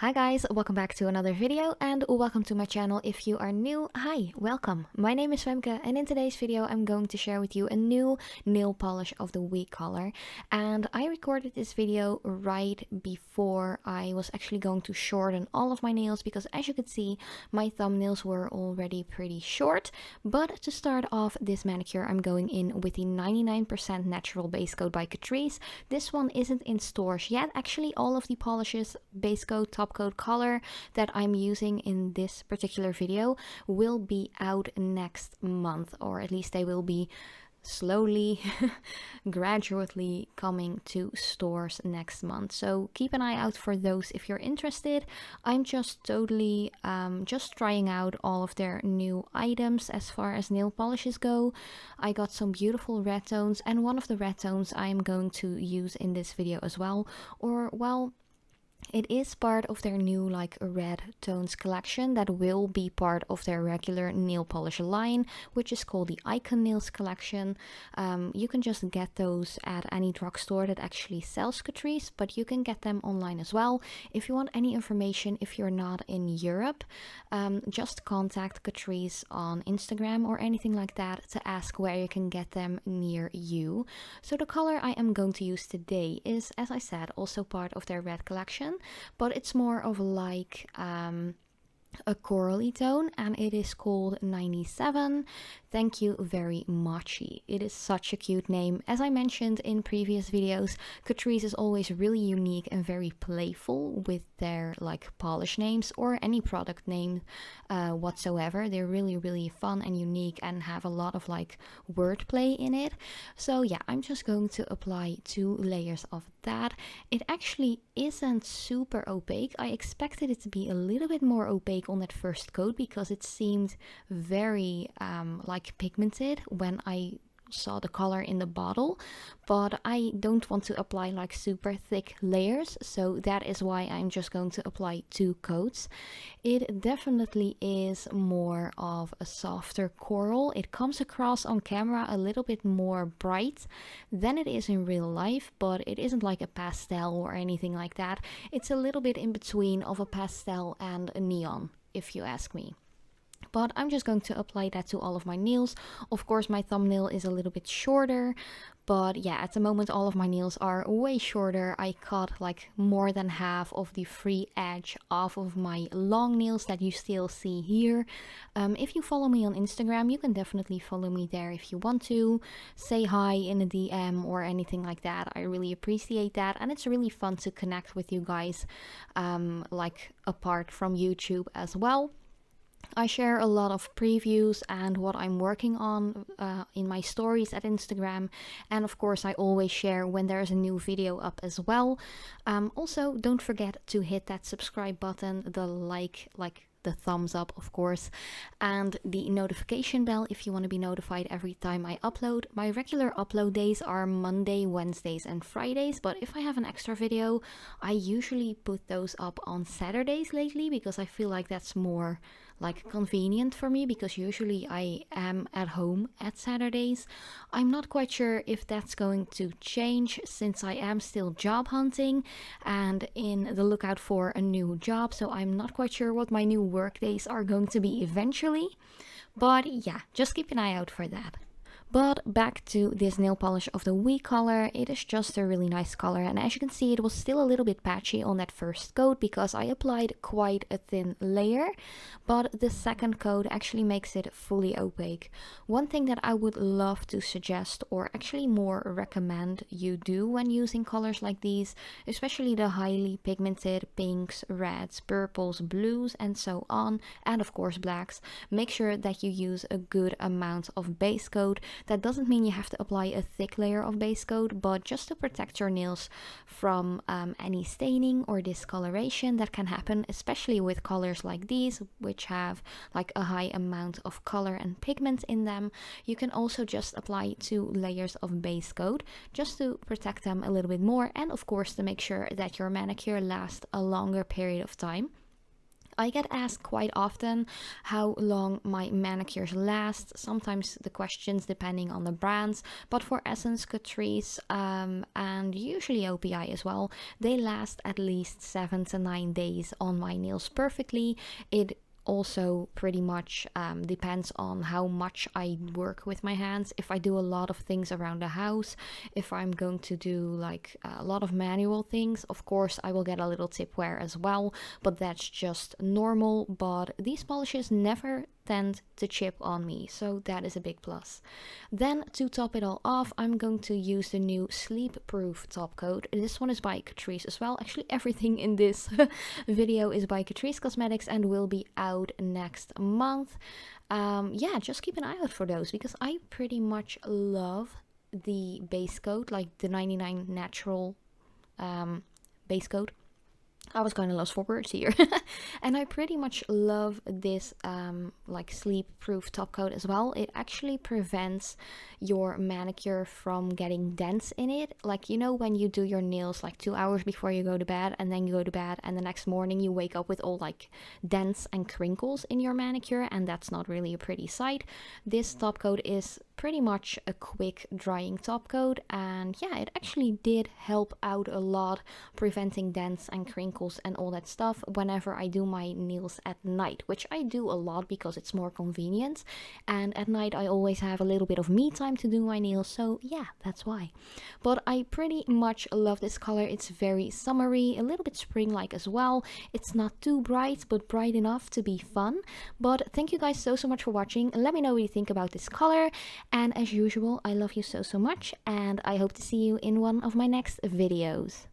Hi guys, welcome back to another video and welcome to my channel. If you are new, hi, welcome. My name is Femke and in today's video I'm going to share with you a new nail polish of the week color. And I recorded this video right before I was actually going to shorten all of my nails because as you can see my thumbnails were already pretty short. But to start off this manicure I'm going in with the 99% natural base coat by Catrice. This one isn't in stores yet. Actually all of the polishes, base coat, top coat, color that I'm using in this particular video will be out next month, or at least they will be slowly gradually coming to stores next month, so keep an eye out for those if you're interested. I'm just totally just trying out all of their new items as far as nail polishes go. I got some beautiful red tones, and one of the red tones I'm going to use in this video as well, or well, it is part of their new red tones collection that will be part of their regular nail polish line, which is called the Icon Nails collection. You can just get those at any drugstore that actually sells Catrice, but you can get them online as well. If you want any information, if you're not in Europe, just contact Catrice on Instagram or anything like that to ask where you can get them near you. So the color I am going to use today is, as I said, also part of their red collection, but it's more of like a corally tone, and it is called 97 Thank You Really Mochi. It is such a cute name. As I mentioned in previous videos, Catrice is always really unique and very playful with their polish names or any product name whatsoever. They're really fun and unique and have a lot of wordplay in it. So yeah, I'm just going to apply 2 layers of that. It actually isn't super opaque. I expected it to be a little bit more opaque on that first coat because it seemed very pigmented when I saw the color in the bottle, but I don't want to apply super thick layers, so that is why I'm just going to apply 2 coats. It definitely is more of a softer coral. It comes across on camera a little bit more bright than it is in real life, but it isn't like a pastel or anything like that. It's a little bit in between of a pastel and a neon, if you ask me. But I'm just going to apply that to all of my nails. Of course, my thumbnail is a little bit shorter, but yeah, at the moment all of my nails are way shorter. I cut more than half of the free edge off of my long nails that you still see here. If you follow me on Instagram, you can definitely follow me there if you want to. Say hi in a DM or anything like that. I really appreciate that, and it's really fun to connect with you guys apart from YouTube as well. I share a lot of previews and what I'm working on in my stories at Instagram, and of course I always share when there's a new video up as well. Also, don't forget to hit that subscribe button, the the thumbs up of course, and the notification bell if you want to be notified every time I upload. My regular upload days are Monday, Wednesdays and Fridays, but if I have an extra video I usually put those up on Saturdays lately because I feel like that's more convenient for me, because usually I am at home at Saturdays. I'm not quite sure if that's going to change since I am still job hunting and in the lookout for a new job, so I'm not quite sure what my new work days are going to be eventually, but yeah, just keep an eye out for that. But back to this nail polish of the week color. It is just a really nice color, and as you can see it was still a little bit patchy on that first coat because I applied quite a thin layer, but the second coat actually makes it fully opaque. One thing that I would love to suggest, or actually more recommend you do when using colors like these, especially the highly pigmented pinks, reds, purples, blues and so on, and of course blacks, make sure that you use a good amount of base coat. That doesn't mean you have to apply a thick layer of base coat, but just to protect your nails from any staining or discoloration that can happen, especially with colors like these, which have a high amount of color and pigment in them. You can also just apply 2 layers of base coat just to protect them a little bit more, and of course to make sure that your manicure lasts a longer period of time. I get asked quite often how long my manicures last, sometimes the questions depending on the brands, but for Essence, Catrice, and usually OPI as well, they last at least 7 to 9 days on my nails perfectly. It also pretty much depends on how much I work with my hands. If I do a lot of things around the house, if I'm going to do like a lot of manual things, of course I will get a little tip wear as well, but that's just normal. But these polishes never tend to chip on me, so that is a big plus. Then to top it all off, I'm going to use the new sleep proof top coat. This one is by Catrice as well. Actually, everything in this video is by Catrice Cosmetics and will be out next month. Yeah, just keep an eye out for those, because I pretty much love the base coat, like the 99 natural base coat. I was kind of lost for words here. And I pretty much love this like sleep proof top coat as well. It actually prevents your manicure from getting dents in it. Like, you know, when you do your nails like 2 hours before you go to bed, and then you go to bed and the next morning you wake up with all like dents and crinkles in your manicure, and that's not really a pretty sight. This top coat is pretty much a quick drying top coat, and yeah, it actually did help out a lot preventing dents and crinkles and all that stuff whenever I do my nails at night, which I do a lot because it's more convenient, and at night I always have a little bit of me time to do my nails, so yeah, that's why. But I pretty much love this color. It's very summery, a little bit spring-like as well. It's not too bright, but bright enough to be fun. But thank you guys so much for watching. Let me know what you think about this color. And as usual, I love you so much, and I hope to see you in one of my next videos.